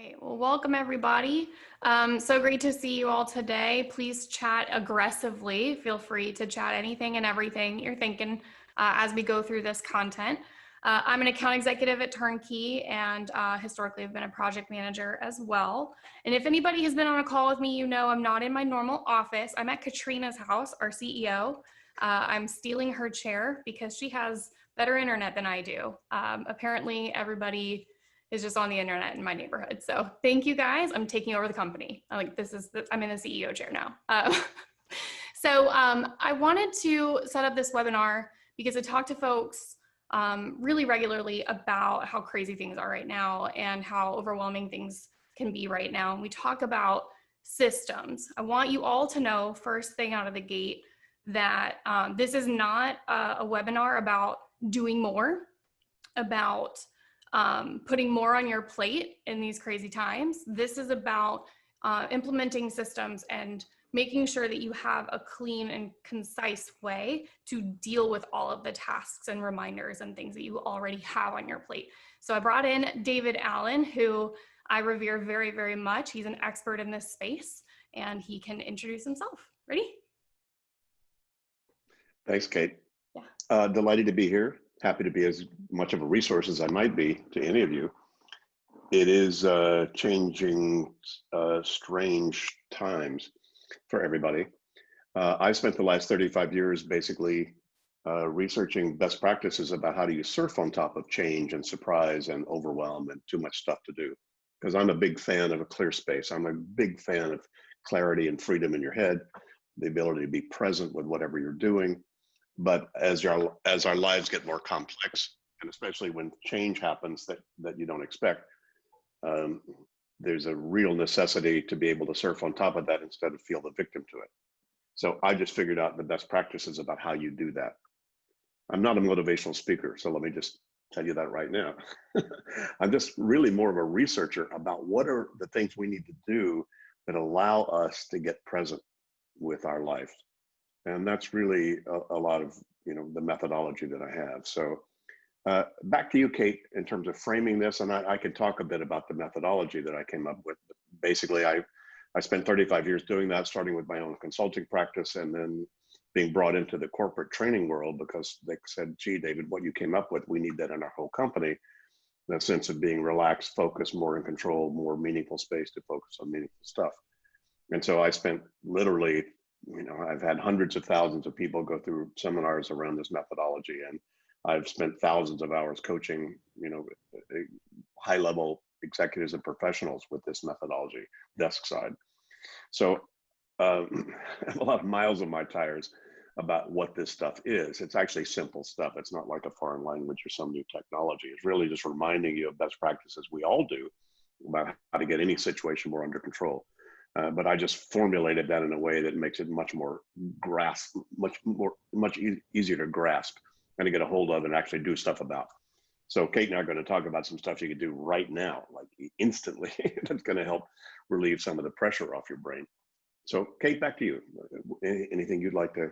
Right. Well, welcome everybody. So great to see you all today. Please chat aggressively. Feel free to chat anything and everything you're thinking as we go through this content. I'm an account executive at Turnkey and historically I've been a project manager as well. And if anybody has been on a call with me, you know I'm not in my normal office. I'm at Katrina's house, our CEO. I'm stealing her chair because she has better internet than I do. Apparently everybody is just on the internet in my neighborhood. So thank you guys. I'm taking over the company. I'm in the CEO chair now. I wanted to set up this webinar because I talk to folks really regularly about how crazy things are right now and how overwhelming things can be right now. And we talk about systems. I want you all to know first thing out of the gate that this is not a webinar about doing more, about putting more on your plate in these crazy times. This is about implementing systems and making sure that you have a clean and concise way to deal with all of the tasks and reminders and things that you already have on your plate. So I brought in David Allen, who I revere very, very much. He's an expert in this space and he can introduce himself. Ready? Thanks, Kate. Yeah. Delighted to be here. Happy to be as much of a resource as I might be to any of you. It is changing strange times for everybody. I've spent the last 35 years basically researching best practices about how do you surf on top of change and surprise and overwhelm and too much stuff to do. Because I'm a big fan of a clear space. I'm a big fan of clarity and freedom in your head, the ability to be present with whatever you're doing. But as our lives get more complex, and especially when change happens that you don't expect, there's a real necessity to be able to surf on top of that instead of feel the victim to it. So I just figured out the best practices about how you do that. I'm not a motivational speaker, so let me just tell you that right now. I'm just really more of a researcher about what are the things we need to do that allow us to get present with our life. And that's really a lot of the methodology that I have. So back to you, Kate, in terms of framing this, and I could talk a bit about the methodology that I came up with. But basically, I spent 35 years doing that, starting with my own consulting practice and then being brought into the corporate training world because they said, gee, David, what you came up with, we need that in our whole company. The sense of being relaxed, focused, more in control, more meaningful space to focus on meaningful stuff. And so I spent literally, I've had hundreds of thousands of people go through seminars around this methodology, and I've spent thousands of hours coaching, high-level executives and professionals with this methodology, desk side. So I have a lot of miles on my tires about what this stuff is. It's actually simple stuff. It's not like a foreign language or some new technology. It's really just reminding you of best practices we all do about how to get any situation more under control. But I just formulated that in a way that makes it much easier to grasp and to get a hold of and actually do stuff about. So Kate and I are going to talk about some stuff you can do right now, like instantly, that's going to help relieve some of the pressure off your brain. So Kate, back to you. Anything you'd like to,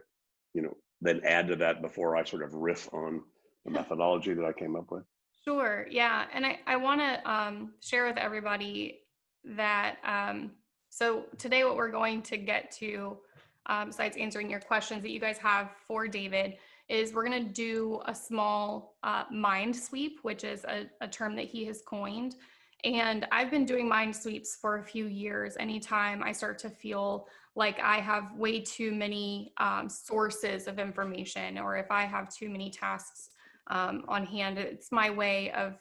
then add to that before I sort of riff on the methodology that I came up with? Sure, yeah. And I want to share with everybody that so today what we're going to get to, besides answering your questions that you guys have for David, is we're going to do a small mind sweep, which is a term that he has coined. And I've been doing mind sweeps for a few years. Anytime I start to feel like I have way too many sources of information, or if I have too many tasks on hand, it's my way of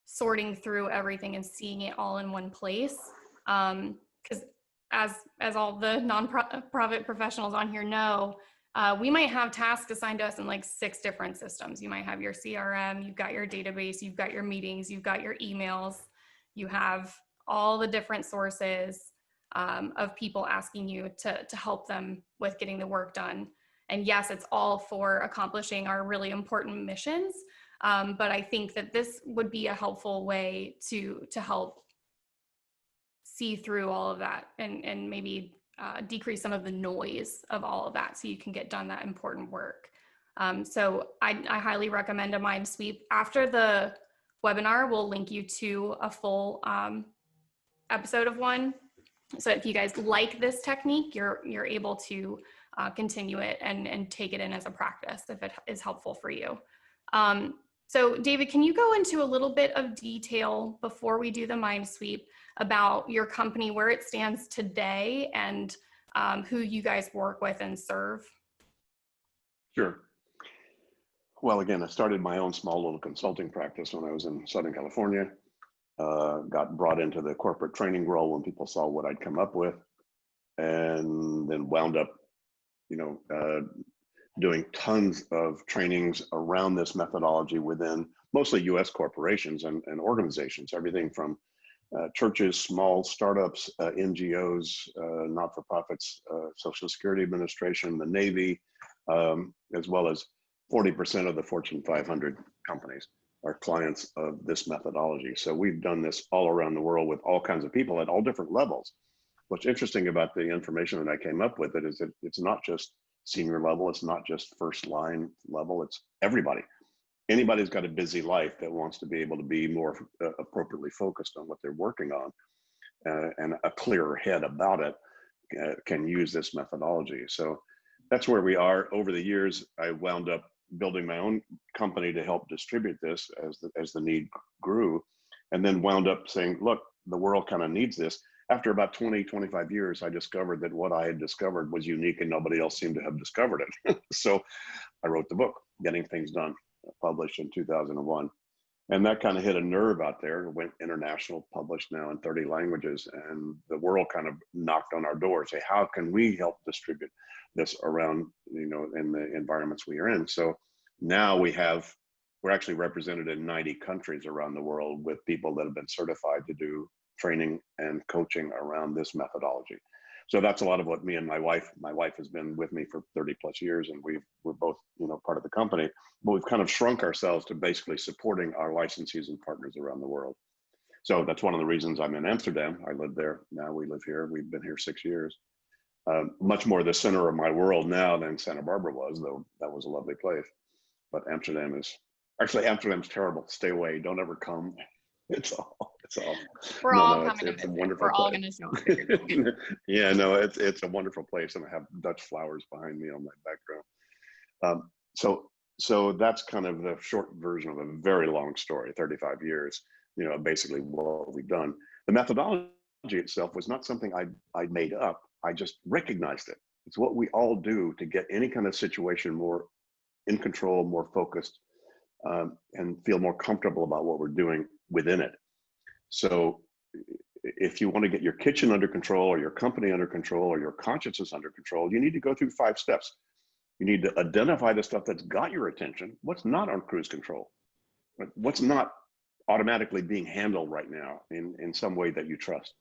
sorting through everything and seeing it all in one place. Because as all the nonprofit professionals on here know, we might have tasks assigned to us in like 6 different systems. You might have your CRM, you've got your database, you've got your meetings, you've got your emails, you have all the different sources of people asking you to help them with getting the work done. And yes, it's all for accomplishing our really important missions. But I think that this would be a helpful way to help see through all of that and maybe decrease some of the noise of all of that so you can get done that important work. So I highly recommend a mind sweep. After the webinar, we'll link you to a full episode of one. So if you guys like this technique, you're able to continue it and take it in as a practice if it is helpful for you. So David, can you go into a little bit of detail before we do the MindSweep about your company, where it stands today, and who you guys work with and serve? Sure. Well, again, I started my own small little consulting practice when I was in Southern California. Got brought into the corporate training role when people saw what I'd come up with, and then wound up, doing tons of trainings around this methodology within mostly U.S. corporations and organizations, everything from churches, small startups, NGOs, not-for-profits, Social Security Administration, the Navy, as well as 40% of the Fortune 500 companies are clients of this methodology. So we've done this all around the world with all kinds of people at all different levels. What's interesting about the information that I came up with is that it's not just senior level, it's not just first line level, it's everybody. Anybody's got a busy life that wants to be able to be more appropriately focused on what they're working on and a clearer head about it can use this methodology. So that's where we are. Over the years, I wound up building my own company to help distribute this as the need grew, and then wound up saying, look, the world kind of needs this. After about 20, 25 years, I discovered that what I had discovered was unique and nobody else seemed to have discovered it. So I wrote the book, Getting Things Done, published in 2001. And that kind of hit a nerve out there. It went international, published now in 30 languages, and the world kind of knocked on our door, say, how can we help distribute this around, in the environments we are in? So now we're actually represented in 90 countries around the world with people that have been certified to do training and coaching around this methodology. So that's a lot of what me and my wife has been with me for 30 plus years, and we're both, part of the company, but we've kind of shrunk ourselves to basically supporting our licensees and partners around the world. So that's one of the reasons I'm in Amsterdam. I live there. Now we live here. We've been here 6 years. Much more the center of my world now than Santa Barbara was, though that was a lovely place. But Amsterdam's terrible. Stay away. Don't ever come. It's all. We're all coming it's to a visit. wonderful We're all place. going to show up if you're coming. Yeah, no, it's a wonderful place, and I have Dutch flowers behind me on my background. So that's kind of the short version of a very long story, 35 years, basically what we've done. The methodology itself was not something I made up. I just recognized it. It's what we all do to get any kind of situation more in control, more focused, and feel more comfortable about what we're doing within it. So if you want to get your kitchen under control, or your company under control, or your consciousness under control, you need to go through 5 steps. You need to identify the stuff that's got your attention, what's not on cruise control, what's not automatically being handled right now in some way that you trust.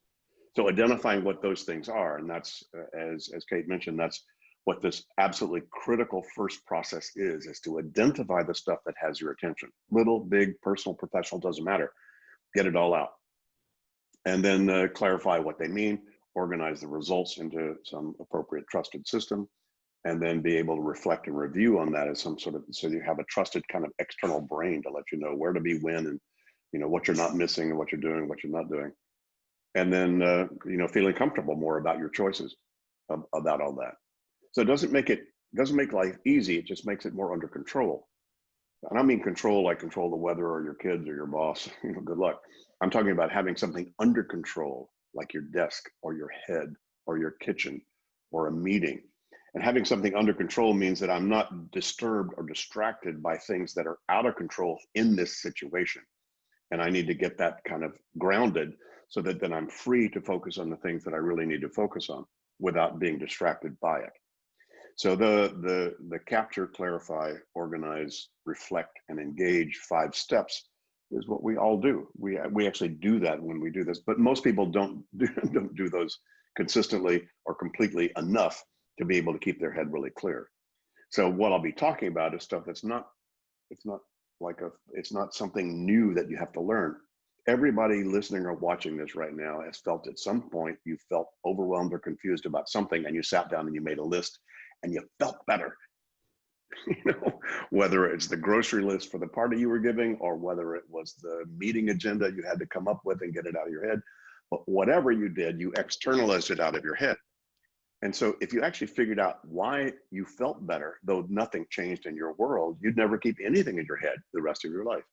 So identifying what those things are, and that's, as Kate mentioned, that's what this absolutely critical first process is to identify the stuff that has your attention. Little, big, personal, professional, doesn't matter. Get it all out. And then clarify what they mean, organize the results into some appropriate trusted system, and then be able to reflect and review on that as some sort of, so you have a trusted kind of external brain to let you know where to be when, and what you're not missing and what you're doing, what you're not doing. And then feeling comfortable more about your choices about all that. So it doesn't make life easy, it just makes it more under control. And I mean control, like control the weather or your kids or your boss, good luck. I'm talking about having something under control, like your desk or your head or your kitchen or a meeting. And having something under control means that I'm not disturbed or distracted by things that are out of control in this situation. And I need to get that kind of grounded so that then I'm free to focus on the things that I really need to focus on without being distracted by it. So the capture, clarify, organize, reflect, and engage 5 steps is what we all do. We actually do that when we do this, but most people don't do those consistently or completely enough to be able to keep their head really clear. So what I'll be talking about is stuff that's not something new that you have to learn. Everybody listening or watching this right now has felt at some point you felt overwhelmed or confused about something, and you sat down and you made a list and you felt better. Whether it's the grocery list for the party you were giving, or whether it was the meeting agenda you had to come up with and get it out of your head, But whatever you did, you externalized it out of your head. And so if you actually figured out why you felt better, though nothing changed in your world, you'd never keep anything in your head the rest of your life.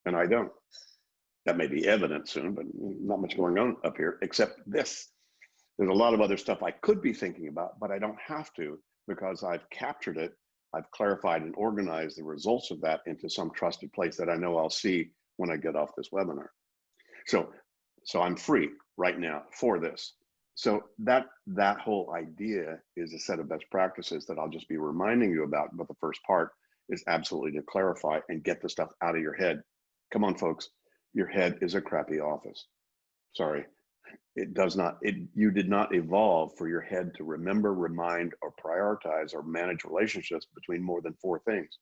And I don't. That may be evident soon, but not much going on up here except this. There's a lot of other stuff I could be thinking about, but I don't have to because I've captured it. I've clarified and organized the results of that into some trusted place that I know I'll see when I get off this webinar. So I'm free right now for this. So that whole idea is a set of best practices that I'll just be reminding you about. But the first part is absolutely to clarify and get the stuff out of your head. Come on, folks. Your head is a crappy office. Sorry. You did not evolve for your head to remember, remind, or prioritize or manage relationships between more than 4 things.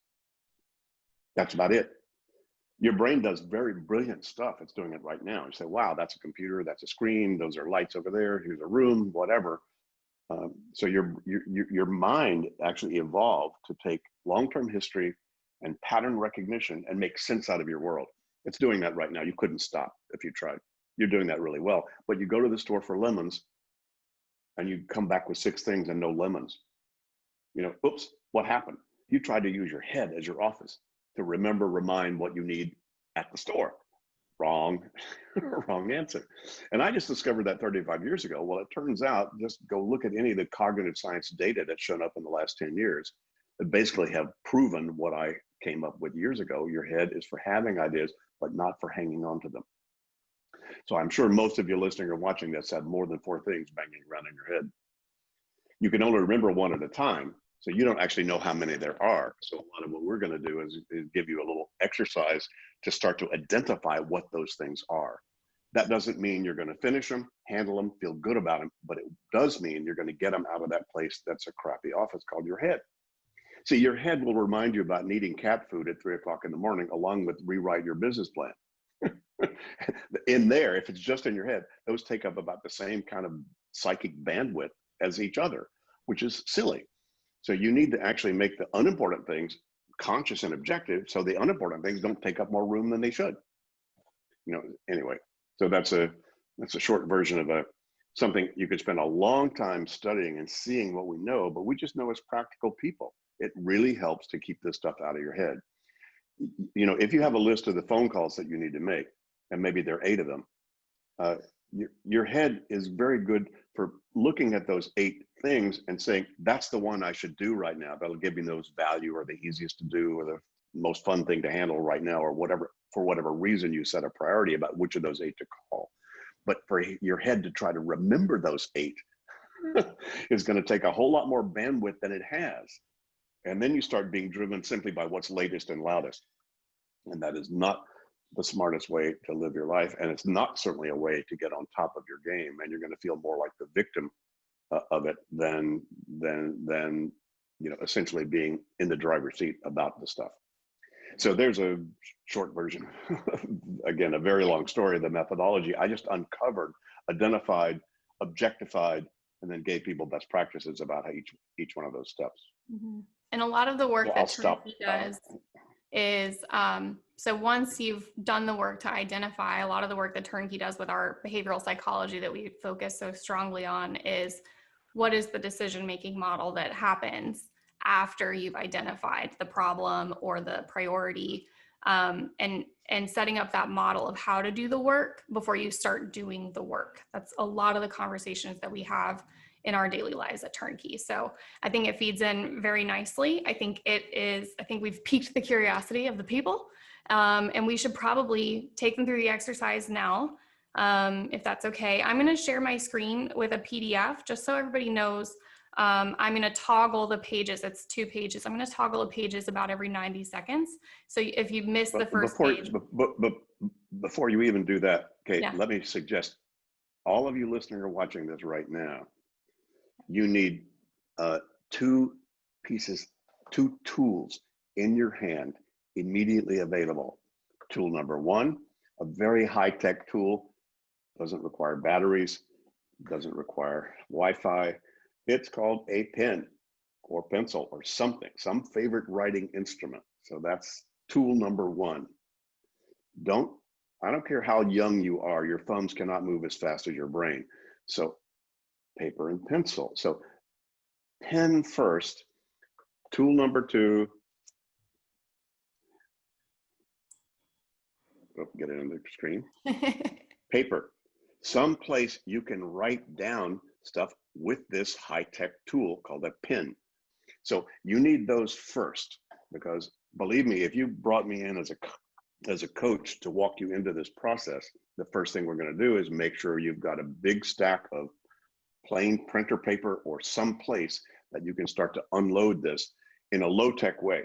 That's about it. Your brain does very brilliant stuff. It's doing it right now. You say, wow, that's a computer, that's a screen, those are lights over there, here's a room, whatever. So your mind actually evolved to take long-term history and pattern recognition and make sense out of your world. It's doing that right now. You couldn't stop if you tried. You're doing that really well. But you go to the store for lemons and you come back with 6 things and no lemons. You know, oops, what happened? You tried to use your head as your office to remember, remind what you need at the store. Wrong, wrong answer. And I just discovered that 35 years ago. Well, it turns out, just go look at any of the cognitive science data that's shown up in the last 10 years that basically have proven what I came up with years ago. Your head is for having ideas, but not for hanging on to them. So I'm sure most of you listening or watching this have more than 4 things banging around in your head. You can only remember one at a time, so you don't actually know how many there are. So a lot of what we're going to do is give you a little exercise to start to identify what those things are. That doesn't mean you're going to finish them, handle them, feel good about them, but it does mean you're going to get them out of that place that's a crappy office called your head. See, your head will remind you about needing cat food at 3 o'clock in the morning, along with rewrite your business plan. In there, if it's just in your head, those take up about the same kind of psychic bandwidth as each other, which is silly. So you need to actually make the unimportant things conscious and objective, so the unimportant things don't take up more room than they should. You know, anyway, so that's a short version of something you could spend a long time studying and seeing what we know, but we just know as practical people. It really helps to keep this stuff out of your head. You know, if you have a list of the phone calls that you need to make, and maybe there are 8 of them, your head is very good for looking at those 8 things and saying, that's the one I should do right now. That'll give me those value, or the easiest to do, or the most fun thing to handle right now, or whatever, for whatever reason you set a priority about which of those 8 to call. But for your head to try to remember those 8 is going to take a whole lot more bandwidth than it has. And then you start being driven simply by what's latest and loudest. And that is not the smartest way to live your life. And it's not certainly a way to get on top of your game. And you're going to feel more like the victim of it than you know, essentially being in the driver's seat about the stuff. So there's a short version, again, a very long story of the methodology. I just uncovered, identified, objectified, and then gave people best practices about how each one of those steps. Mm-hmm. And a lot of the work So that Turnkey does is, so once you've done the work to identify, a lot of the work that Turnkey does with our behavioral psychology that we focus so strongly on is, what is the decision-making model that happens after you've identified the problem or the priority, and setting up that model of how to do the work before you start doing the work. That's a lot of the conversations that we have in our daily lives at Turnkey. So I think it feeds in very nicely. I think we've piqued the curiosity of the people, and we should probably take them through the exercise now, if that's okay. I'm gonna share my screen with a PDF just so everybody knows. I'm gonna toggle the pages. It's 2 pages. I'm gonna toggle the pages about every 90 seconds. So if you missed the first page. Before you even do that, Kate, Yeah. let me suggest, all of you listening or watching this right now, you need 2 tools in your hand immediately available. Tool number 1, a very high-tech tool, doesn't require batteries, doesn't require Wi-Fi. It's called a pen or pencil or something, some favorite writing instrument. So that's tool number 1. Don't I don't care how young you are, your thumbs cannot move as fast as your brain. So paper and pencil. So pen first. Tool number two. Oh, get it on the screen. Paper. Someplace you can write down stuff with this high-tech tool called a pen. So you need those first, because believe me, if you brought me in as a coach to walk you into this process, the first thing we're going to do is make sure you've got a big stack of plain printer paper or some place that you can start to unload this in a low-tech way.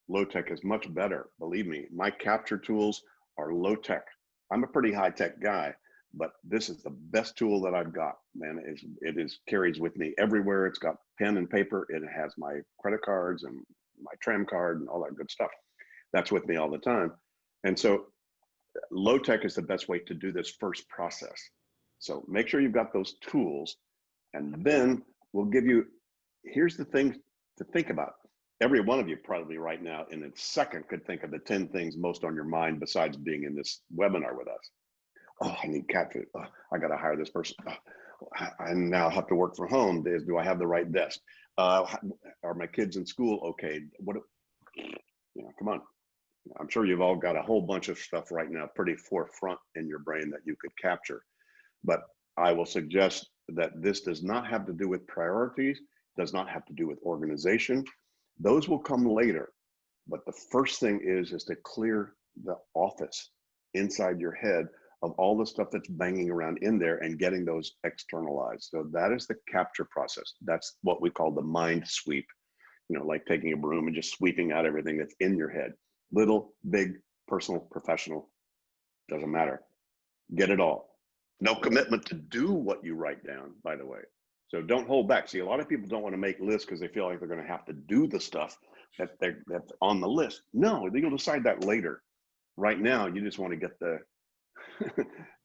Low-tech is much better, believe me. My capture tools are low-tech. I'm a pretty high-tech guy, but this is the best tool that I've got, man. It is carries with me everywhere. It's got pen and paper. It has my credit cards and my tram card and all that good stuff. That's with me all the time. And so low tech is the best way to do this first process. So make sure you've got those tools, and then we'll give you, here's the thing to think about. Every one of you probably right now in a second could think of the 10 things most on your mind besides being in this webinar with us. Oh, I need cat food. Oh, I got to hire this person. Oh, I now have to work from home. Do I have the right desk? Are my kids in school okay? What, come on. I'm sure you've all got a whole bunch of stuff right now pretty forefront in your brain that you could capture. But I will suggest that this does not have to do with priorities, does not have to do with organization. Those will come later. But the first thing is to clear the office inside your head of all the stuff that's banging around in there and getting those externalized. So that is the capture process. That's what we call the mind sweep, like taking a broom and just sweeping out everything that's in your head. Little, big, personal, professional, doesn't matter. Get it all. No commitment to do what you write down, by the way. So don't hold back. See, a lot of people don't want to make lists because they feel like they're going to have to do the stuff that's on the list. No, you'll decide that later. Right now, you just want to get the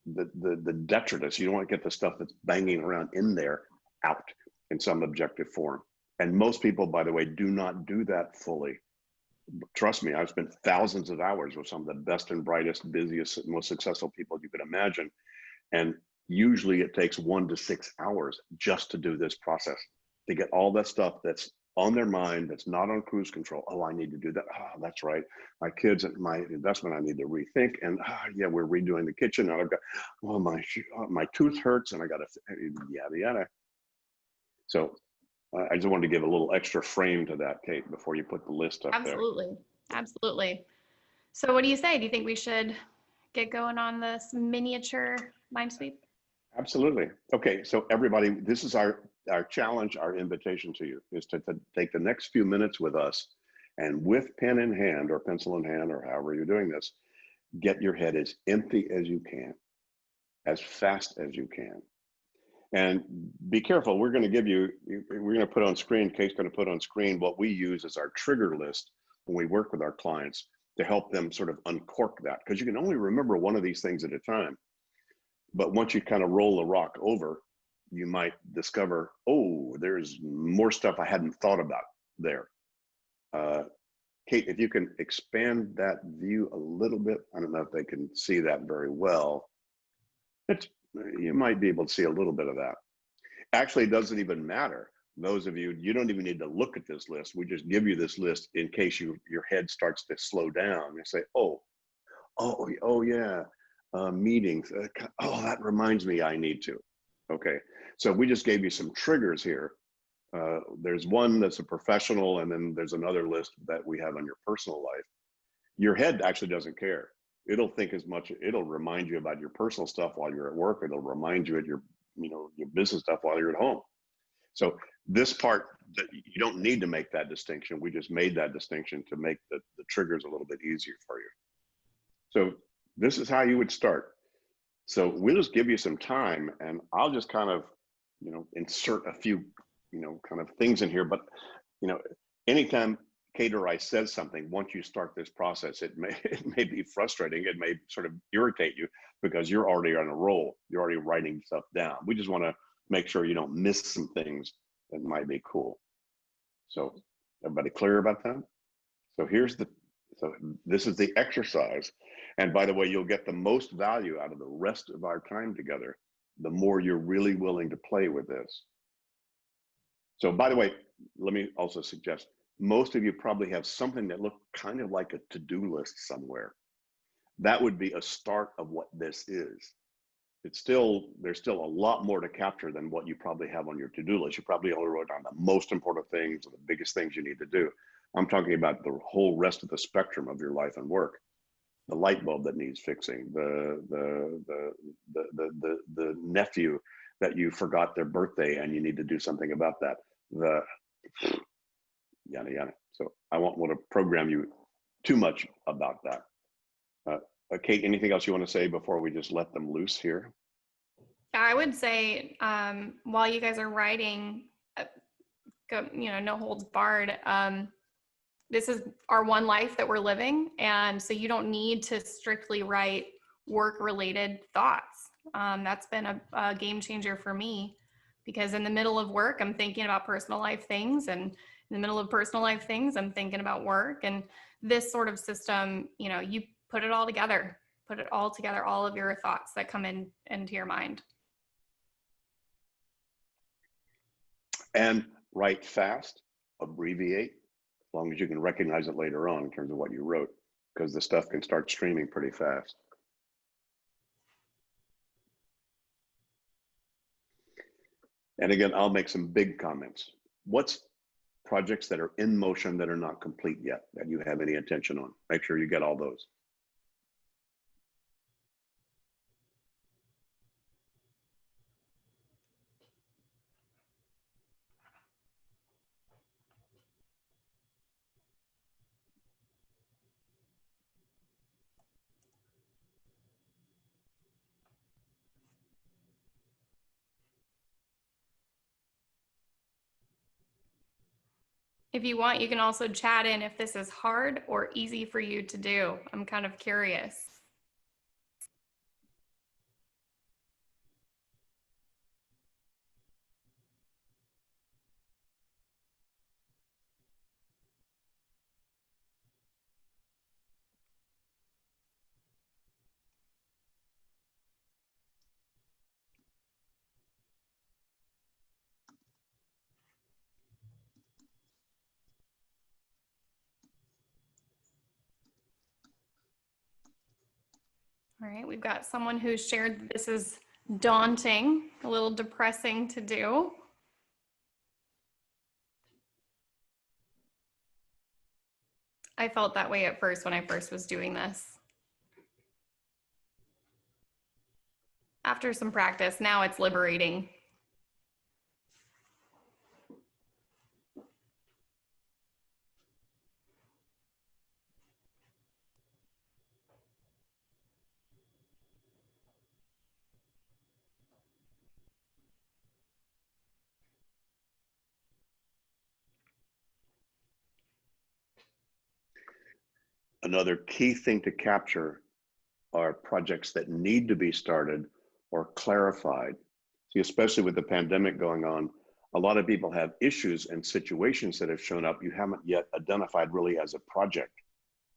the detritus. You don't want to get the stuff that's banging around in there out in some objective form. And most people, by the way, do not do that fully. Trust me, I've spent thousands of hours with some of the best and brightest, busiest, most successful people you could imagine. And usually it takes 1 to 6 hours just to do this process, to get all that stuff that's on their mind, that's not on cruise control. Oh, I need to do that. Oh, that's right. My kids and my investment, I need to rethink. And yeah, we're redoing the kitchen. And I've got, oh, my tooth hurts and I got to, yada, yada. So I just wanted to give a little extra frame to that, Kate, before you put the list up there. Absolutely. Absolutely. So what do you say? Do you think we should get going on this miniature mind sweep? Absolutely. Okay, so everybody, this is our challenge, our invitation to you is to take the next few minutes with us, and with pen in hand or pencil in hand or however you're doing this, get your head as empty as you can, as fast as you can. And be careful, we're going to put on screen, Kate's going to put on screen what we use as our trigger list when we work with our clients to help them sort of uncork that, because you can only remember one of these things at a time. But once you kind of roll the rock over, you might discover, oh, there's more stuff I hadn't thought about there. Kate, if you can expand that view a little bit, I don't know if they can see that very well. You might be able to see a little bit of that. Actually, it doesn't even matter. Those of you, you don't even need to look at this list. We just give you this list in case your head starts to slow down. You say, oh yeah, meetings. Oh, that reminds me I need to. Okay, so we just gave you some triggers here. There's one that's a professional, and then there's another list that we have on your personal life. Your head actually doesn't care. It'll think as much, it'll remind you about your personal stuff while you're at work. It'll remind you of your business stuff while you're at home. So this part, that you don't need to make that distinction. We just made that distinction to make the triggers a little bit easier for you. So this is how you would start. So we'll just give you some time, and I'll just kind of, insert a few, kind of things in here. But, anytime Kate or I says something, once you start this process, it may be frustrating. It may sort of irritate you because you're already on a roll. You're already writing stuff down. We just want to make sure you don't miss some things that might be cool. So everybody clear about that? So so this is the exercise. And by the way, you'll get the most value out of the rest of our time together, the more you're really willing to play with this. So by the way, let me also suggest, most of you probably have something that looked kind of like a to-do list somewhere. That would be a start of what this is. There's still a lot more to capture than what you probably have on your to-do list. You probably only wrote down the most important things or the biggest things you need to do. I'm talking about the whole rest of the spectrum of your life and work. The light bulb that needs fixing, the nephew that you forgot their birthday and you need to do something about that, the yada yada. So I won't want to program you too much about that. Kate, anything else you want to say before we just let them loose here? I would say while you guys are writing, no holds barred. This is our one life that we're living, and so you don't need to strictly write work-related thoughts. That's been a game changer for me, because in the middle of work, I'm thinking about personal life things, and in the middle of personal life things, I'm thinking about work. And this sort of system, you put it all together, all of your thoughts that come into your mind. And write fast, abbreviate, as long as you can recognize it later on in terms of what you wrote, because the stuff can start streaming pretty fast. And again, I'll make some big comments. What's projects that are in motion that are not complete yet that you have any attention on? Make sure you get all those. If you want, you can also chat in if this is hard or easy for you to do. I'm kind of curious. All right, we've got someone who shared this is daunting, a little depressing to do. I felt that way at first when I first was doing this. After some practice, now it's liberating. Another key thing to capture are projects that need to be started or clarified. See, especially with the pandemic going on, a lot of people have issues and situations that have shown up you haven't yet identified really as a project,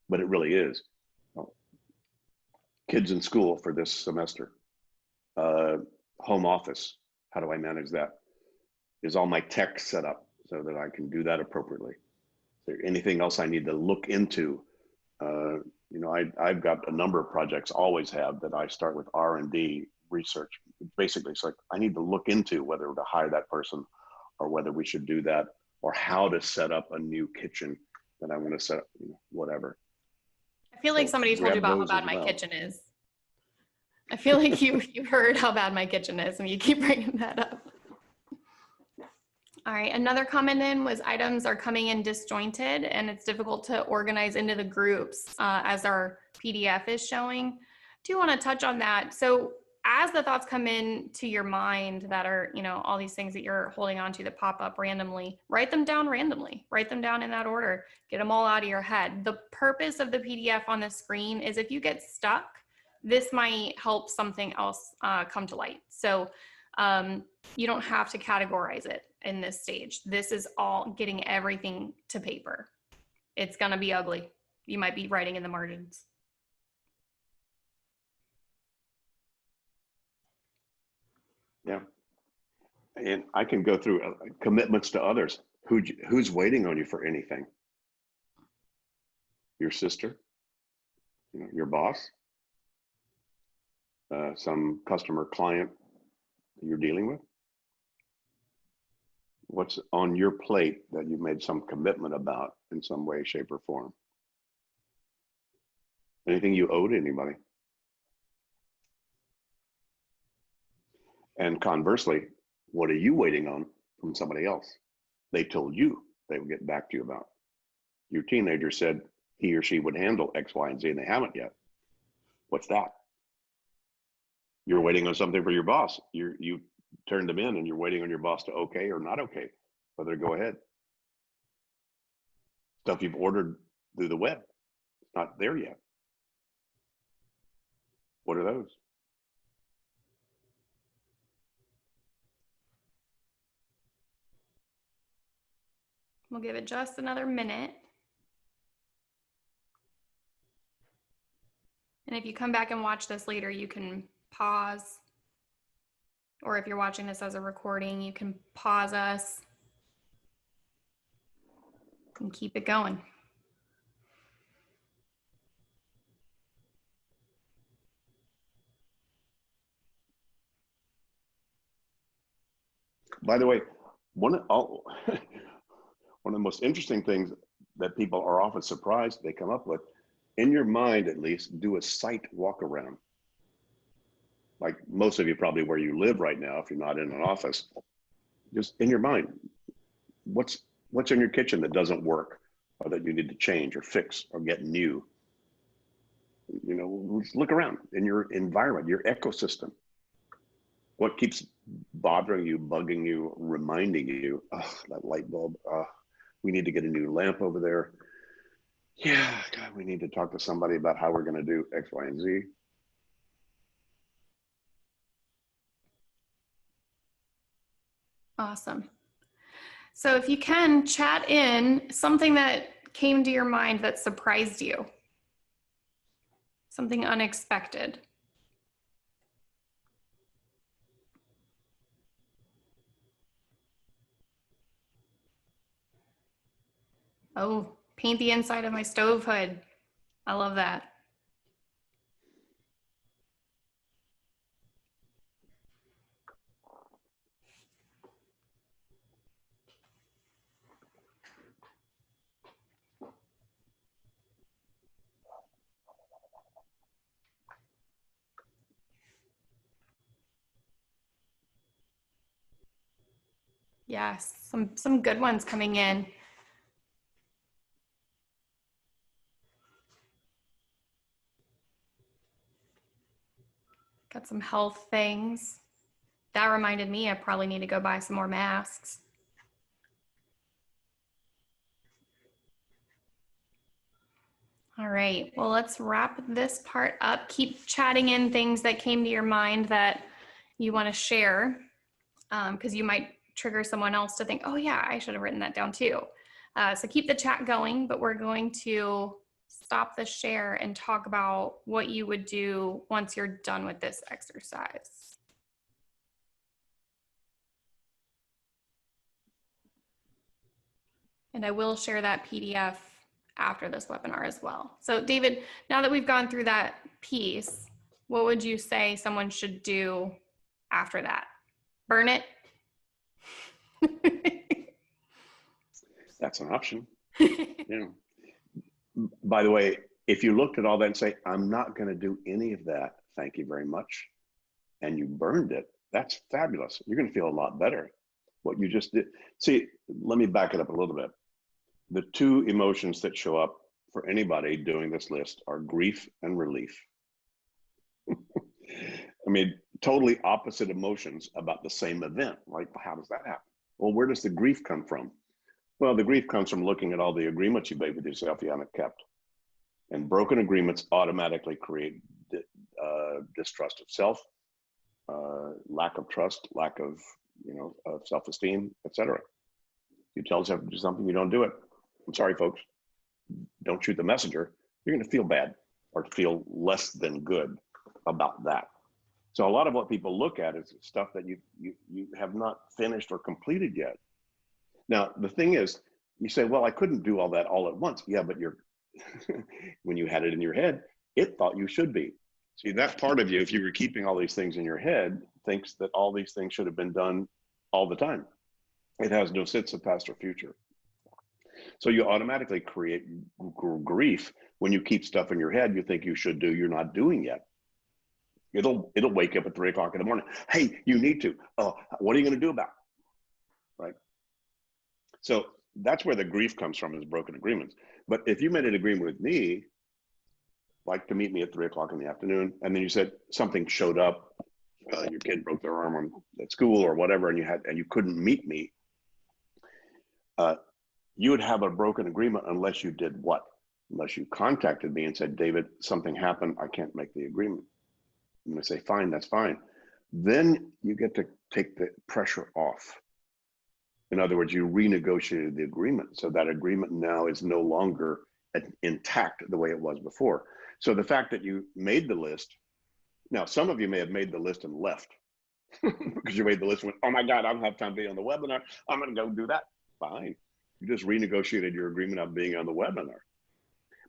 but it really is. Kids in school for this semester, home office, how do I manage that? Is all my tech set up so that I can do that appropriately? Is there anything else I need to look into? I've got a number of projects, always have, that I start with R&D research. Basically, it's like I need to look into whether to hire that person or whether we should do that, or how to set up a new kitchen that I want to set up, whatever. I feel like somebody told you about how bad my kitchen is. I feel like you heard how bad my kitchen is and you keep bringing that up. All right, another comment in was items are coming in disjointed and it's difficult to organize into the groups as our PDF is showing. Do you want to touch on that? So as the thoughts come in to your mind that are, all these things that you're holding on to that pop up randomly, write them down randomly, write them down in that order, get them all out of your head. The purpose of the PDF on the screen is if you get stuck, this might help something else come to light. So you don't have to categorize it in this stage. This is all getting everything to paper. It's going to be ugly. You might be writing in the margins. And I can go through commitments to others. Who's waiting on you for anything? Your sister, your boss, some customer client you're dealing with. What's on your plate that you've made some commitment about in some way, shape, or form? Anything you owe to anybody? And conversely, what are you waiting on from somebody else? They told you they would get back to you about. Your teenager said he or she would handle X, Y, and Z, and they haven't yet. What's that? You're waiting on something for your boss. You turned them in and you're waiting on your boss to okay or not okay, whether to go ahead. Stuff you've ordered through the web, it's not there yet. What are those? We'll give it just another minute. And if you come back and watch this later, you can pause. Or if you're watching this as a recording, you can pause us and keep it going. By the way, one of the most interesting things that people are often surprised they come up with, in your mind at least, do a site walk around. Like most of you probably where you live right now, if you're not in an office, just in your mind, what's in your kitchen that doesn't work or that you need to change or fix or get new? Just look around in your environment, your ecosystem. What keeps bothering you, bugging you, reminding you, oh, that light bulb, we need to get a new lamp over there. Yeah, God, we need to talk to somebody about how we're going to do X, Y, and Z. Awesome. So if you can, chat in something that came to your mind that surprised you. Something unexpected. Oh, paint the inside of my stove hood. I love that. Yes, some good ones coming in. Got some health things. That reminded me I probably need to go buy some more masks. All right, well, let's wrap this part up. Keep chatting in things that came to your mind that you want to share, because you might trigger someone else to think, oh yeah, I should have written that down too. So keep the chat going, but we're going to stop the share and talk about what you would do once you're done with this exercise. And I will share that PDF after this webinar as well. So David, now that we've gone through that piece, what would you say someone should do after that? Burn it? That's an option. Yeah. By the way, if you looked at all that and say, I'm not going to do any of that, thank you very much, and you burned it, that's fabulous. You're going to feel a lot better. What you just did. See, let me back it up a little bit. The two emotions that show up for anybody doing this list are grief and relief. I mean, totally opposite emotions about the same event. Like, how does that happen? Well, where does the grief come from? Well, the grief comes from looking at all the agreements you made with yourself you haven't kept. And broken agreements automatically create distrust of self, lack of trust, lack of, of self-esteem, etc. You tell yourself to do something, you don't do it. I'm sorry, folks. Don't shoot the messenger. You're going to feel bad or feel less than good about that. So a lot of what people look at is stuff that you have not finished or completed yet. Now, the thing is, you say, well, I couldn't do all that all at once. Yeah, but you're when you had it in your head, it thought you should be. See, that part of you, if you were keeping all these things in your head, thinks that all these things should have been done all the time. It has no sense of past or future. So you automatically create grief when you keep stuff in your head you think you should do, you're not doing yet. It'll wake up at 3 o'clock in the morning. Hey, you need to. Oh, what are you going to do about it? Right? So that's where the grief comes from, is broken agreements. But if you made an agreement with me, like to meet me at 3 o'clock in the afternoon, and then you said something showed up, your kid broke their arm at school or whatever, and you couldn't meet me, you would have a broken agreement unless you did what? Unless you contacted me and said, David, something happened, I can't make the agreement. I'm gonna say, fine, that's fine. Then you get to take the pressure off. In other words, you renegotiated the agreement. So that agreement now is no longer intact the way it was before. So the fact that you made the list, now some of you may have made the list and left because you made the list and went, oh my God, I don't have time to be on the webinar. I'm gonna go do that. Fine. You just renegotiated your agreement of being on the webinar.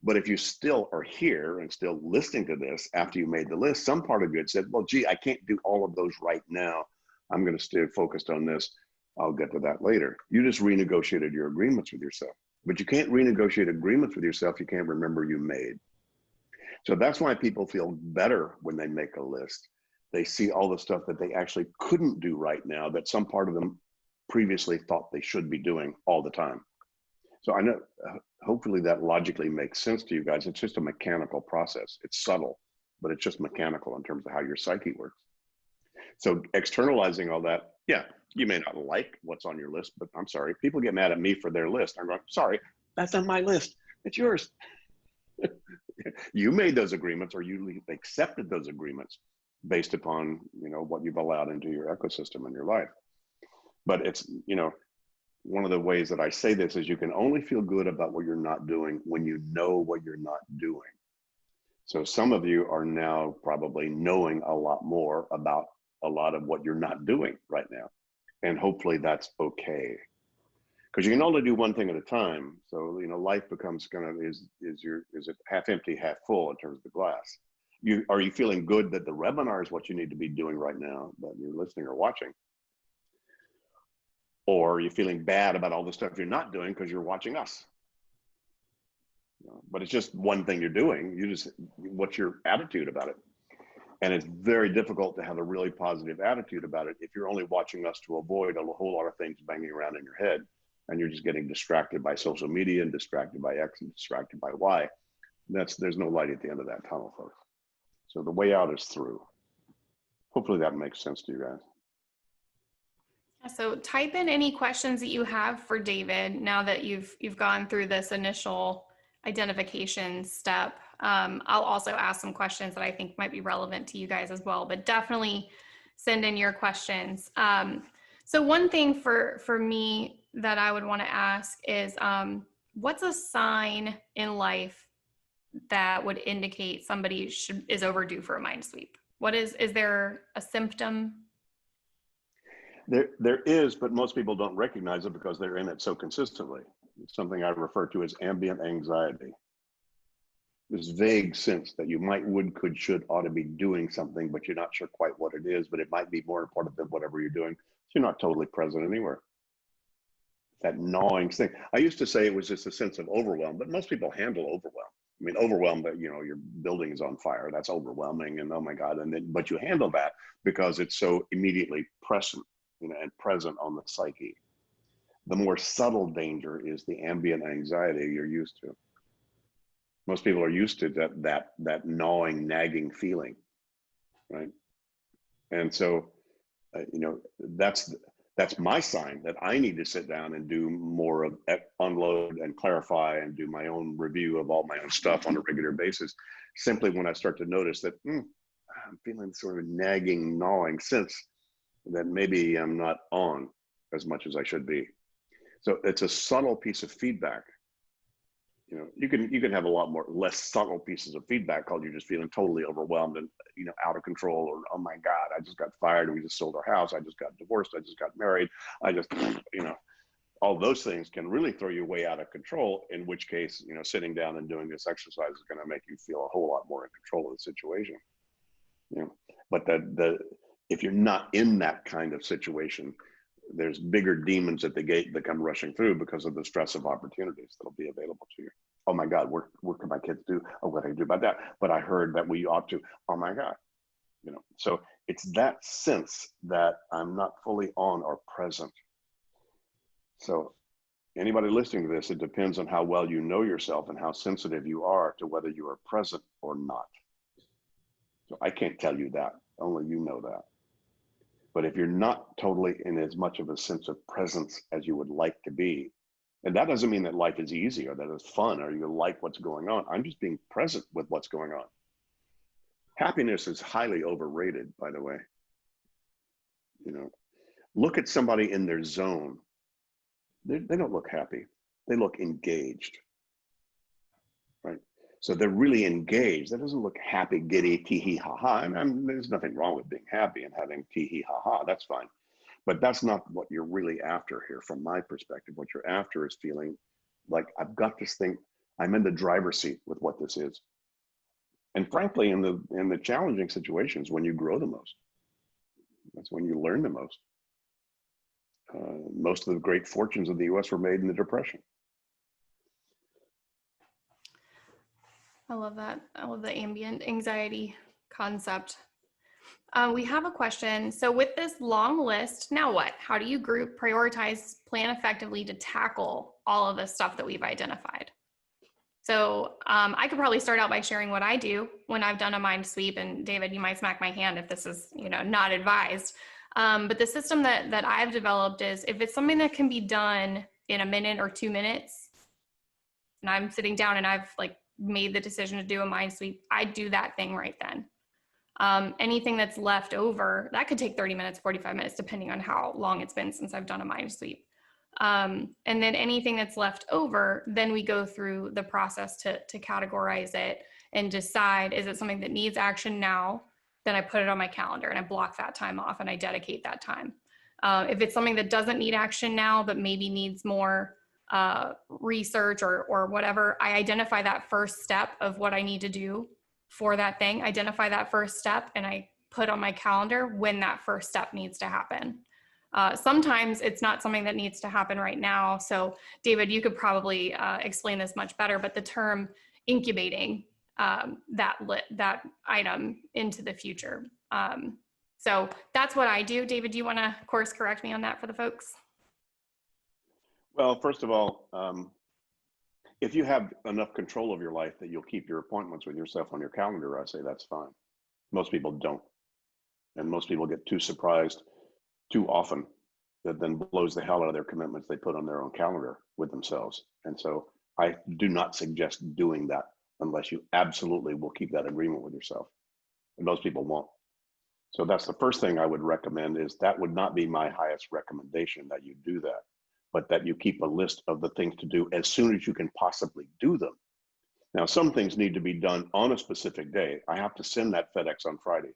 But if you still are here and still listening to this after you made the list, some part of you said, well, gee, I can't do all of those right now. I'm going to stay focused on this. I'll get to that later. You just renegotiated your agreements with yourself. But you can't renegotiate agreements with yourself you can't remember you made. So that's why people feel better when they make a list. They see all the stuff that they actually couldn't do right now that some part of them previously thought they should be doing all the time. So I know, hopefully that logically makes sense to you guys. It's just a mechanical process. It's subtle, but it's just mechanical in terms of how your psyche works. So externalizing all that, yeah, you may not like what's on your list, but I'm sorry, people get mad at me for their list. I'm going, sorry, that's not my list, it's yours. You made those agreements, or you accepted those agreements based upon, what you've allowed into your ecosystem in your life. But it's, one of the ways that I say this is you can only feel good about what you're not doing when you know what you're not doing. So some of you are now probably knowing a lot more about a lot of what you're not doing right now. And hopefully that's okay. Because you can only do one thing at a time. So, life becomes is it half empty, half full in terms of the glass. Are you feeling good that the webinar is what you need to be doing right now that you're listening or watching? Or are you feeling bad about all the stuff you're not doing because you're watching us? But it's just one thing you're doing. What's your attitude about it? And it's very difficult to have a really positive attitude about it if you're only watching us to avoid a whole lot of things banging around in your head, and you're just getting distracted by social media and distracted by X and distracted by Y. There's no light at the end of that tunnel, folks. So the way out is through. Hopefully that makes sense to you guys. So type in any questions that you have for David now that you've gone through this initial identification step. I'll also ask some questions that I think might be relevant to you guys as well, but definitely send in your questions. So one thing for me that I would want to ask is, what's a sign in life that would indicate somebody is overdue for a mind sweep? Is there a symptom? There is, but most people don't recognize it because they're in it so consistently. It's something I refer to as ambient anxiety. This vague sense that you might, would, could, should, ought to be doing something, but you're not sure quite what it is, but it might be more important than whatever you're doing. So you're not totally present anywhere. That gnawing thing. I used to say it was just a sense of overwhelm, but most people handle overwhelm. I mean, overwhelm, but your building is on fire. That's overwhelming, and oh my God! But you handle that because it's so immediately present, and present on the psyche. The more subtle danger is the ambient anxiety you're used to. Most people are used to that gnawing, nagging feeling, right? And so, that's my sign that I need to sit down and do more of unload and clarify and do my own review of all my own stuff on a regular basis. Simply when I start to notice that I'm feeling sort of nagging, gnawing sense that maybe I'm not on as much as I should be. So it's a subtle piece of feedback You know, you can have a lot more less subtle pieces of feedback called you're just feeling totally overwhelmed and, you know, out of control, or, oh my God, I just got fired, we just sold our house, I just got divorced, I just got married, I just, you know, all those things can really throw you way out of control, in which case, you know, sitting down and doing this exercise is going to make you feel a whole lot more in control of the situation. You know, but if you're not in that kind of situation, there's bigger demons at the gate that come rushing through because of the stress of opportunities that'll be available to you. Oh my God, what can my kids do? Oh, what do I do about that? But I heard that we ought to. Oh my God, you know. So it's that sense that I'm not fully on or present. So anybody listening to this, it depends on how well you know yourself and how sensitive you are to whether you are present or not. So I can't tell you that, only you know that. But if you're not totally in as much of a sense of presence as you would like to be, and that doesn't mean that life is easy or that it's fun or you like what's going on. I'm just being present with what's going on. Happiness is highly overrated, by the way. You know, look at somebody in their zone. They don't look happy. They look engaged, right? So they're really engaged. That doesn't look happy, giddy, tee-hee, ha-ha. I mean, there's nothing wrong with being happy and having tee-hee, ha-ha. That's fine. But that's not what you're really after here from my perspective. What you're after is feeling like I've got this thing, I'm in the driver's seat with what this is. And frankly, in the challenging situations, when you grow the most, that's when you learn the most. Most of the great fortunes of the US were made in the Depression. I love that. I love the ambient anxiety concept. We have a question. So with this long list, now what? How do you group, prioritize, plan effectively to tackle all of the stuff that we've identified? So I could probably start out by sharing what I do when I've done a mind sweep. And David, you might smack my hand if this is, you know, not advised. But the system that I've developed is, if it's something that can be done in a minute or 2 minutes, and I'm sitting down and I've like made the decision to do a mind sweep, I do that thing right then. Anything that's left over, that could take 30 minutes, 45 minutes, depending on how long it's been since I've done a mind sweep. And then anything that's left over, then we go through the process to categorize it and decide, is it something that needs action now? Then I put it on my calendar and I block that time off and I dedicate that time. If it's something that doesn't need action now, but maybe needs more research or whatever, I identify that first step of what I need to do for that thing, identify that first step, and I put on my calendar when that first step needs to happen. Sometimes it's not something that needs to happen right now. So David, you could probably explain this much better, but the term incubating that item into the future. So that's what I do. David, do you want to course correct me on that for the folks? Well, first of all, if you have enough control of your life that you'll keep your appointments with yourself on your calendar, I say that's fine. Most people don't. And most people get too surprised too often that then blows the hell out of their commitments they put on their own calendar with themselves. And so I do not suggest doing that unless you absolutely will keep that agreement with yourself. And most people won't. So that's the first thing I would recommend. Is that would not be my highest recommendation, that you do that, but that you keep a list of the things to do as soon as you can possibly do them. Now, some things need to be done on a specific day. I have to send that FedEx on Friday.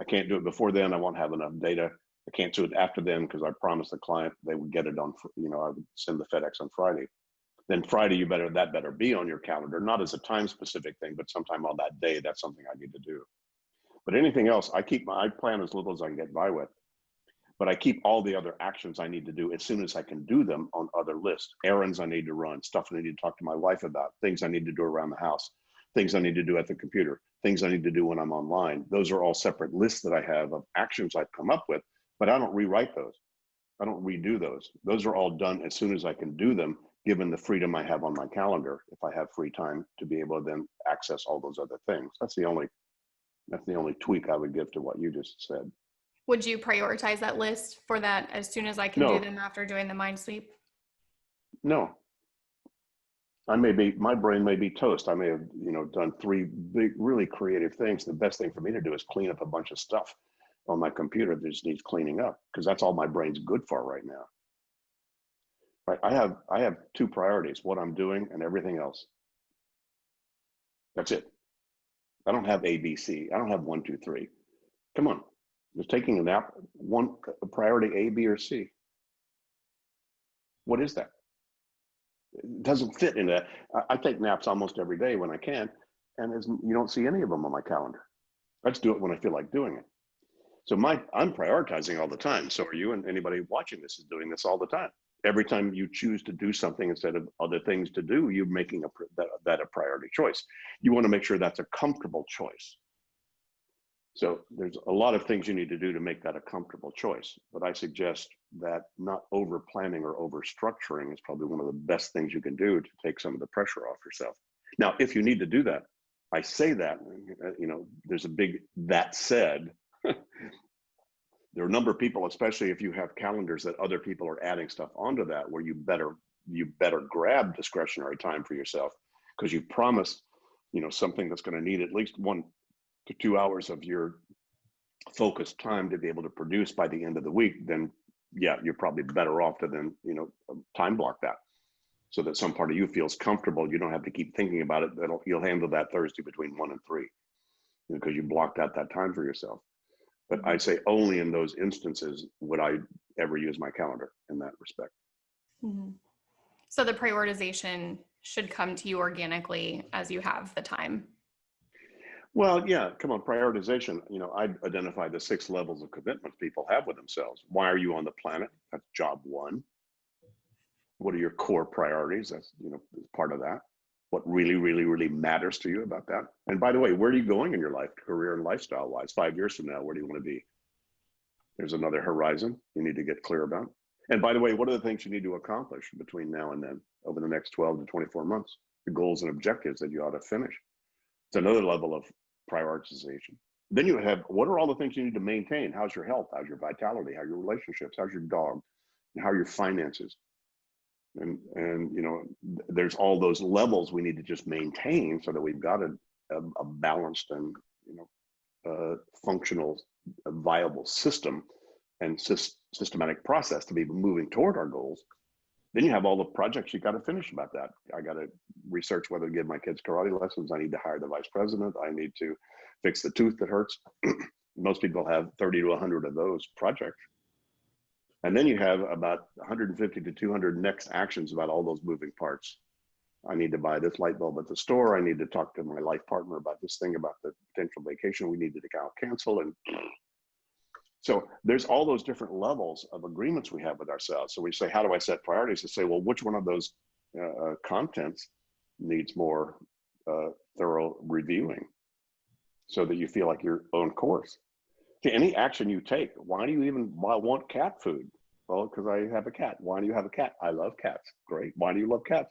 I can't do it before then. I won't have enough data. I can't do it after then because I promised the client they would get it on, you know, I would send the FedEx on Friday. Then Friday, that better be on your calendar, not as a time specific thing, but sometime on that day, that's something I need to do. But anything else, I plan as little as I can get by with. But I keep all the other actions I need to do as soon as I can do them on other lists. Errands I need to run, stuff I need to talk to my wife about, things I need to do around the house, things I need to do at the computer, things I need to do when I'm online. Those are all separate lists that I have of actions I've come up with, but I don't rewrite those. I don't redo those. Those are all done as soon as I can do them, given the freedom I have on my calendar, if I have free time to be able to then access all those other things. That's the only tweak I would give to what you just said. Would you prioritize that list for that as soon as I can do them after doing the mind sweep? No. My brain may be toast. I may have, you know, done 3 big, really creative things. The best thing for me to do is clean up a bunch of stuff on my computer that just needs cleaning up, because that's all my brain's good for right now. Right? I have two priorities: what I'm doing and everything else. That's it. I don't have A, B, C. I don't have one, two, three. Come on, just taking a nap. One priority: A, B, or C. What is that? It doesn't fit in that. I take naps almost every day when I can, and you don't see any of them on my calendar. I just do it when I feel like doing it. So I'm prioritizing all the time. So are you, and anybody watching this is doing this all the time. Every time you choose to do something instead of other things to do, you're making that a priority choice. You want to make sure that's a comfortable choice. So there's a lot of things you need to do to make that a comfortable choice. But I suggest that not over planning or over structuring is probably one of the best things you can do to take some of the pressure off yourself. Now, if you need to do that, I say that, there's a big that said. There are a number of people, especially if you have calendars that other people are adding stuff onto that, where you better grab discretionary time for yourself, because you promised, something that's going to need at least 1 to 2 hours of your focused time to be able to produce by the end of the week. Then yeah, you're probably better off to then, time block that, so that some part of you feels comfortable. You don't have to keep thinking about it. You'll handle that Thursday between 1 and 3, because you blocked out that time for yourself. But I say only in those instances would I ever use my calendar in that respect. Mm-hmm. So the prioritization should come to you organically as you have the time. Well, yeah, come on, prioritization. I identify the 6 levels of commitment people have with themselves. Why are you on the planet? That's job 1. What are your core priorities? That's, part of that. What really, really, really matters to you about that. And by the way, where are you going in your life, career and lifestyle wise? 5 years from now, where do you want to be? There's another horizon you need to get clear about. And by the way, what are the things you need to accomplish between now and then over the next 12 to 24 months? The goals and objectives that you ought to finish. It's another level of prioritization. Then you have, what are all the things you need to maintain? How's your health? How's your vitality? How are your relationships? How's your dog? And how are your finances? And there's all those levels we need to just maintain, so that we've got a balanced and functional, viable system and systematic process to be moving toward our goals. Then you have all the projects you got to finish about that. I got to research whether to give my kids karate lessons. I need to hire the vice president. I need to fix the tooth that hurts. Most people have 30 to 100 of those projects. And then you have about 150 to 200 next actions about all those moving parts. I need to buy this light bulb at the store. I need to talk to my life partner about this thing about the potential vacation we needed to cancel. And so there's all those different levels of agreements we have with ourselves. So we say, how do I set priorities? To say, well, which one of those contents needs more thorough reviewing, so that you feel like you're on course? To any action you take, why do you even want cat food? Well, because I have a cat. Why do you have a cat? I love cats. Great. Why do you love cats?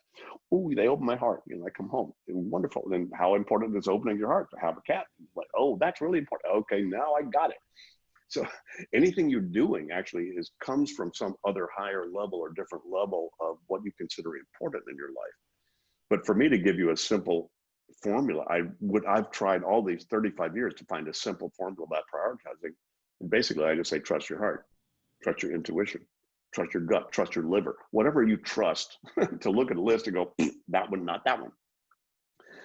Oh, they open my heart. I come home. Wonderful. Then how important is opening your heart to have a cat? Like, oh, that's really important. Okay, now I got it. So anything you're doing actually comes from some other higher level or different level of what you consider important in your life. But for me to give you a simple formula, I've tried all these 35 years to find a simple formula about prioritizing. And basically I just say, trust your heart, trust your intuition, trust your gut, trust your liver, whatever you trust. To look at a list and go, that one, not that one.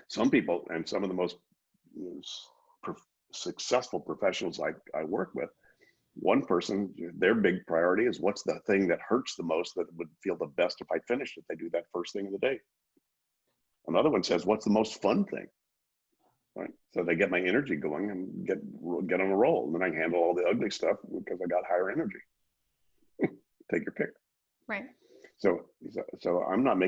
Some people, and some of the most successful professionals I work with, one person, their big priority is, what's the thing that hurts the most that would feel the best if I finished it? They do that first thing of the day. Another one says, what's the most fun thing? Right? So they get my energy going and get on a roll. And then I handle all the ugly stuff because I got higher energy. Take your pick. Right. So I'm not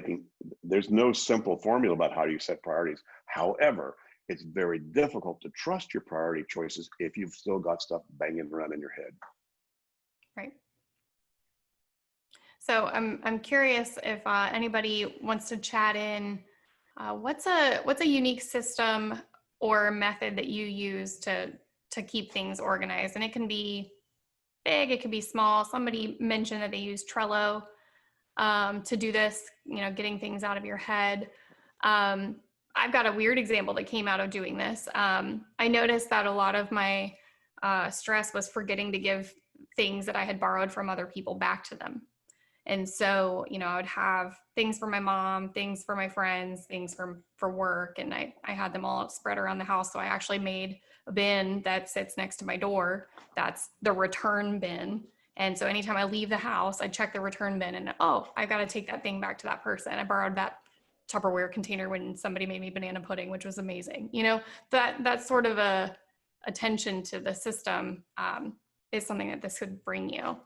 there's no simple formula about how you set priorities. However, it's very difficult to trust your priority choices if you've still got stuff banging around in your head. Right. So I'm curious if anybody wants to chat in. What's a unique system or method that you use to keep things organized? And it can be big, it can be small. Somebody mentioned that they use Trello to do this, getting things out of your head. I've got a weird example that came out of doing this. I noticed that a lot of my stress was forgetting to give things that I had borrowed from other people back to them. And so, you know, I would have things for my mom, things for my friends, things for work. And I had them all spread around the house. So I actually made a bin that sits next to my door. That's the return bin. And so anytime I leave the house, I check the return bin and, oh, I've got to take that thing back to that person. I borrowed that Tupperware container when somebody made me banana pudding, which was amazing. You know, that's sort of a attention to the system is something that this could bring you.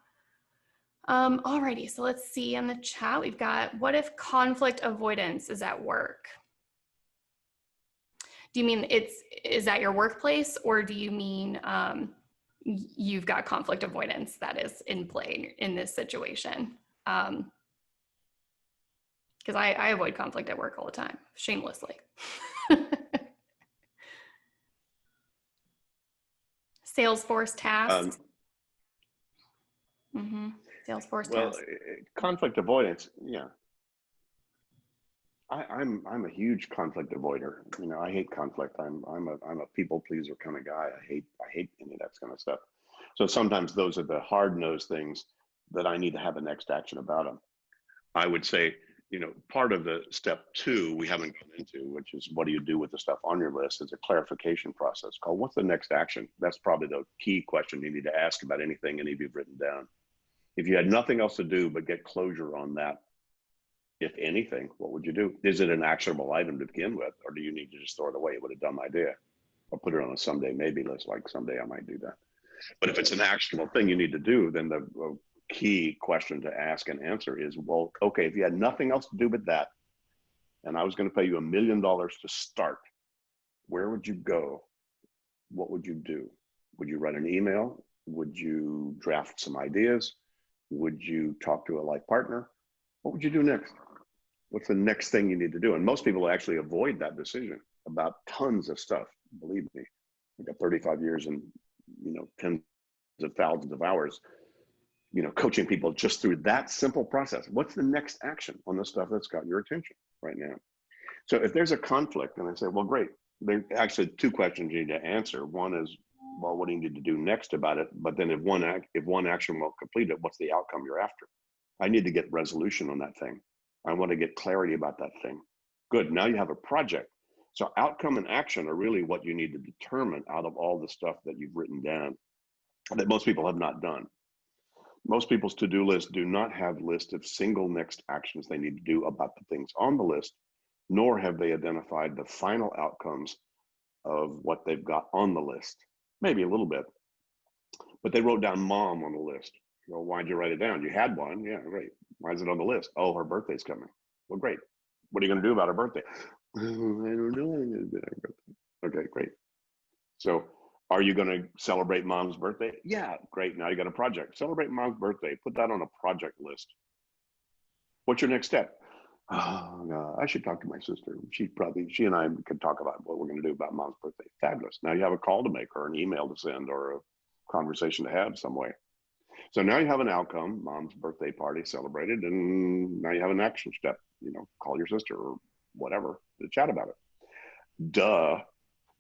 Alrighty, so let's see in the chat. We've got, what if conflict avoidance is at work? Do you mean is at your workplace, or do you mean you've got conflict avoidance that is in play in this situation? Because I avoid conflict at work all the time, shamelessly. Salesforce tasks. Salesforce tasks. Conflict avoidance, yeah. I'm a huge conflict avoider. You know, I hate conflict. I'm a people pleaser kind of guy. I hate any of that kind of stuff. So sometimes those are the hard-nosed things that I need to have a next action about them. I would say, you know, part of the step 2 we haven't gone into, which is what do you do with the stuff on your list, is a clarification process called what's the next action? That's probably the key question you need to ask about anything any of you've written down. If you had nothing else to do but get closure on that, if anything, what would you do? Is it an actionable item to begin with, or do you need to just throw it away? What a dumb idea. I'll put it on a someday maybe list, like someday I might do that. But if it's an actionable thing you need to do, then the key question to ask and answer is, well, okay, if you had nothing else to do but that, and I was going to pay you $1 million to start, where would you go? What would you do? Would you write an email? Would you draft some ideas? Would you talk to a life partner? What would you do next? What's the next thing you need to do? And most people actually avoid that decision about tons of stuff. Believe me, I've got 35 years and, you know, tens of thousands of hours, you know, coaching people just through that simple process. What's the next action on the stuff that's got your attention right now? So if there's a conflict, and I say, well, great. There are actually 2 questions you need to answer. One is, well, what do you need to do next about it? But then if one action won't complete it, what's the outcome you're after? I need to get resolution on that thing. I want to get clarity about that thing. Good, now you have a project. So outcome and action are really what you need to determine out of all the stuff that you've written down that most people have not done. Most people's to-do list do not have lists of single next actions they need to do about the things on the list, nor have they identified the final outcomes of what they've got on the list. Maybe a little bit, but they wrote down mom on the list. Well, why'd you write it down? You had one. Yeah, great. Why is it on the list? Oh, her birthday's coming. Well, great. What are you going to do about her birthday? I don't know what I'm going to do about her birthday. Okay, great. So are you going to celebrate mom's birthday? Yeah, great. Now you got a project. Celebrate mom's birthday. Put that on a project list. What's your next step? Oh, no, I should talk to my sister. She and I could talk about what we're going to do about mom's birthday. Fabulous. Now you have a call to make or an email to send or a conversation to have some way. So now you have an outcome, mom's birthday party celebrated, and now you have an action step, you know, call your sister or whatever to chat about it. Duh.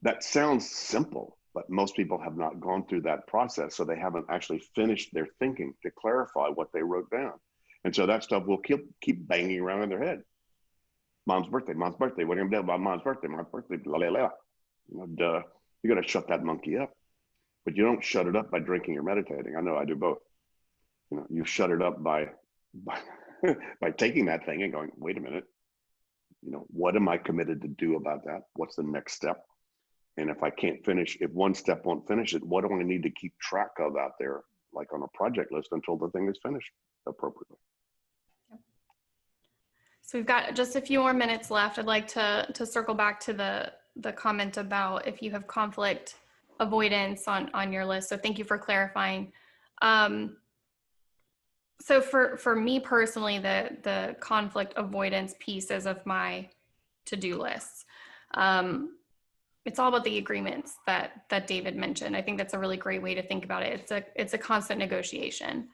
That sounds simple, but most people have not gone through that process, so they haven't actually finished their thinking to clarify what they wrote down. And so that stuff will keep banging around in their head. Mom's birthday, what are you going to do about mom's birthday, blah, blah, blah. You know, duh. You got to shut that monkey up. But you don't shut it up by drinking or meditating. I know I do both. You know, you shut it up by taking that thing and going, wait a minute, you know, what am I committed to do about that? What's the next step? And if I can't finish, if one step won't finish it, what do I need to keep track of out there, like on a project list until the thing is finished appropriately? So we've got just a few more minutes left. I'd like to circle back to the comment about if you have conflict avoidance on your list. So thank you for clarifying. So for me personally, the conflict avoidance pieces of my to-do lists, it's all about the agreements that David mentioned. I think that's a really great way to think about it. It's a constant negotiation,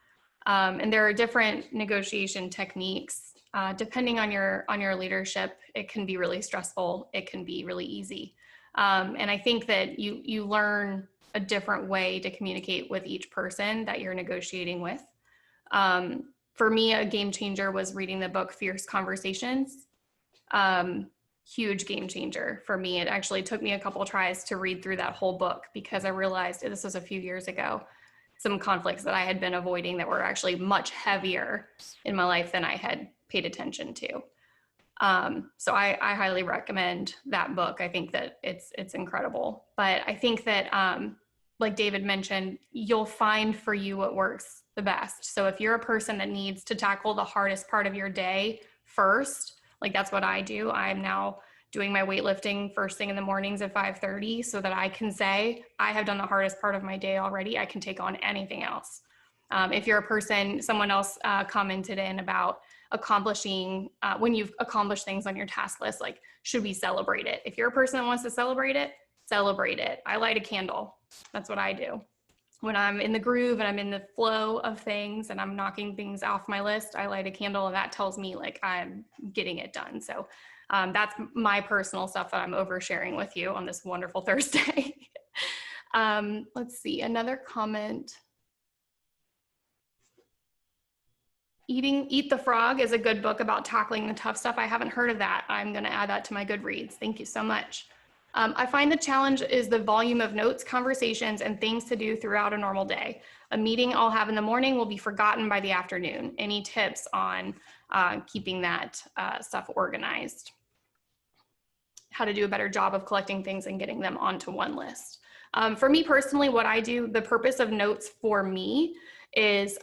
and there are different negotiation techniques. Depending on your leadership, it can be really stressful. It can be really easy, and I think that you learn a different way to communicate with each person that you're negotiating with. For me, a game changer was reading the book Fierce Conversations. Huge game changer for me. It actually took me a couple tries to read through that whole book because I realized, this was a few years ago, some conflicts that I had been avoiding that were actually much heavier in my life than I had paid attention to. So I highly recommend that book. I think that it's incredible. But I think that, like David mentioned, you'll find for you what works the best. So if you're a person that needs to tackle the hardest part of your day first, like that's what I do. I'm now doing my weightlifting first thing in the mornings at 5:30 so that I can say, I have done the hardest part of my day already. I can take on anything else. If you're a person, someone else commented in about accomplishing, when you've accomplished things on your task list, like, should we celebrate it? If you're a person that wants to celebrate it, celebrate it. I light a candle. That's what I do. When I'm in the groove and I'm in the flow of things and I'm knocking things off my list, I light a candle and that tells me like I'm getting it done. So that's my personal stuff that I'm oversharing with you on this wonderful Thursday. Let's see, another comment. Eat the Frog is a good book about tackling the tough stuff. I haven't heard of that. I'm going to add that to my Goodreads. Thank you so much. I find the challenge is the volume of notes, conversations, and things to do throughout a normal day. A meeting I'll have in the morning will be forgotten by the afternoon. Any tips on keeping that stuff organized? How to do a better job of collecting things and getting them onto one list. For me personally, what I do, the purpose of notes for me is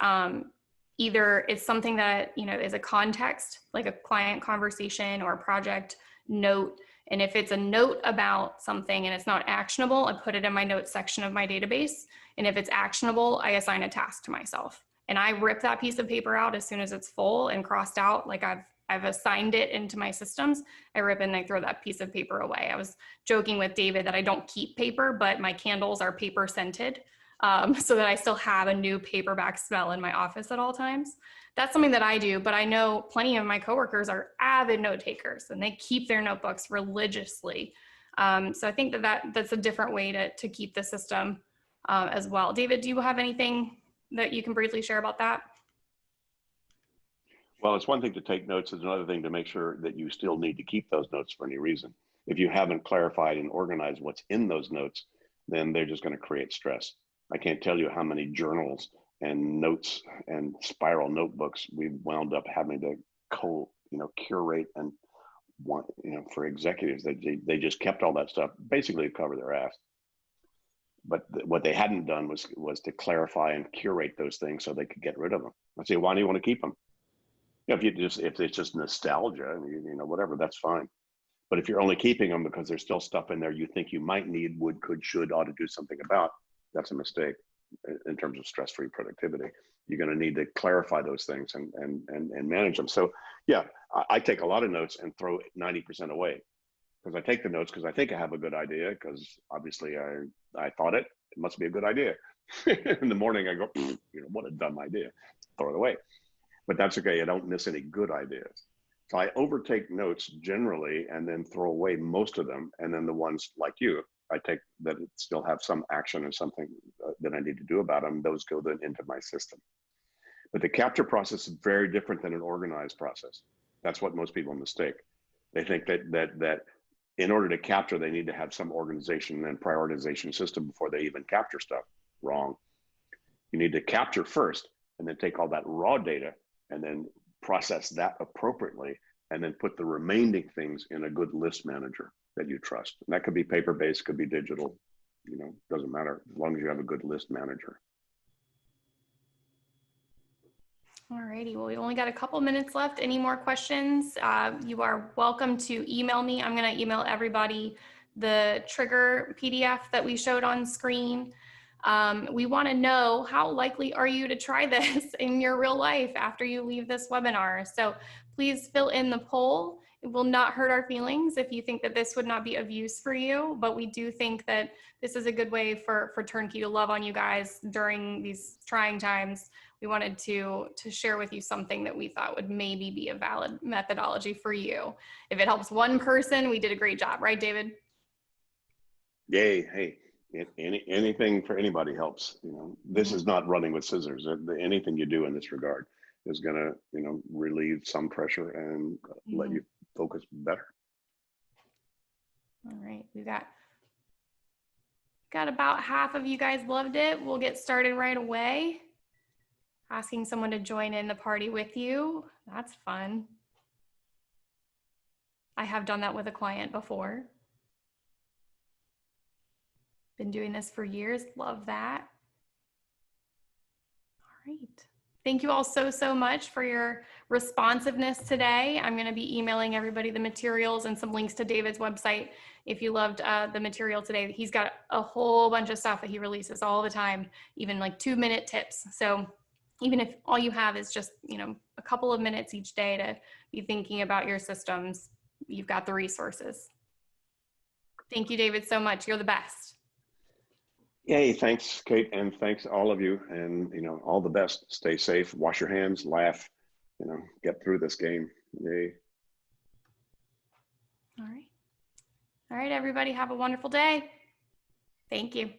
either it's something that, is a context, like a client conversation or a project note. And if it's a note about something and it's not actionable, I put it in my notes section of my database. And if it's actionable, I assign a task to myself. And I rip that piece of paper out as soon as it's full and crossed out, like I've assigned it into my systems. I rip it and I throw that piece of paper away. I was joking with David that I don't keep paper, but my candles are paper scented. So that I still have a new paperback smell in my office at all times. That's something that I do, but I know plenty of my coworkers are avid note takers and they keep their notebooks religiously. So I think that's a different way to keep the system as well. David, do you have anything that you can briefly share about that? Well, it's one thing to take notes. It's another thing to make sure that you still need to keep those notes for any reason. If you haven't clarified and organized what's in those notes, then they're just going to create stress. I can't tell you how many journals and notes and spiral notebooks we've wound up having to curate and want, for executives. They just kept all that stuff basically to cover their ass. But what they hadn't done was to clarify and curate those things so they could get rid of them. I say, why do you want to keep them? If it's just nostalgia, whatever, that's fine. But if you're only keeping them because there's still stuff in there you think you might need, would, could, should, ought to do something about, that's a mistake in terms of stress-free productivity. You're going to need to clarify those things and manage them. So yeah, I take a lot of notes and throw 90% away because I take the notes because I think I have a good idea because obviously I thought it must be a good idea. In the morning I go, what a dumb idea, throw it away. But that's okay, I don't miss any good ideas. So I overtake notes generally and then throw away most of them. And then the ones like you, I take that still have some action and something that I need to do about them. Those go then into my system. But the capture process is very different than an organized process. That's what most people mistake. They think that in order to capture, they need to have some organization and prioritization system before they even capture stuff. Wrong. You need to capture first and then take all that raw data and then process that appropriately, and then put the remaining things in a good list manager that you trust. And that could be paper-based, could be digital, doesn't matter, as long as you have a good list manager. All righty, well, we only got a couple minutes left. Any more questions? You are welcome to email me. I'm gonna email everybody the trigger PDF that we showed on screen. We want to know, how likely are you to try this in your real life after you leave this webinar? So please fill in the poll. It will not hurt our feelings if you think that this would not be of use for you, but we do think that this is a good way for Turnkey to love on you guys during these trying times. We wanted to share with you something that we thought would maybe be a valid methodology for you. If it helps one person, we did a great job, right, David? Yay, hey. Anything for anybody helps. This is not running with scissors. Anything you do in this regard is going to, you know, relieve some pressure and let you focus better. All right, we got about half of you guys loved it. We'll get started right away. Asking someone to join in the party with you. That's fun. I have done that with a client before. Been doing this for years. Love that. All right. Thank you all so much for your responsiveness today. I'm going to be emailing everybody the materials and some links to David's website. If you loved the material today, he's got a whole bunch of stuff that he releases all the time, even like 2-minute tips. So even if all you have is just, you know, a couple of minutes each day to be thinking about your systems, you've got the resources. Thank you, David, so much. You're the best. Yay, thanks, Kate, and thanks all of you, and, you know, all the best. Stay safe, wash your hands, laugh, you know, get through this game. Yay. All right. All right, everybody, have a wonderful day. Thank you.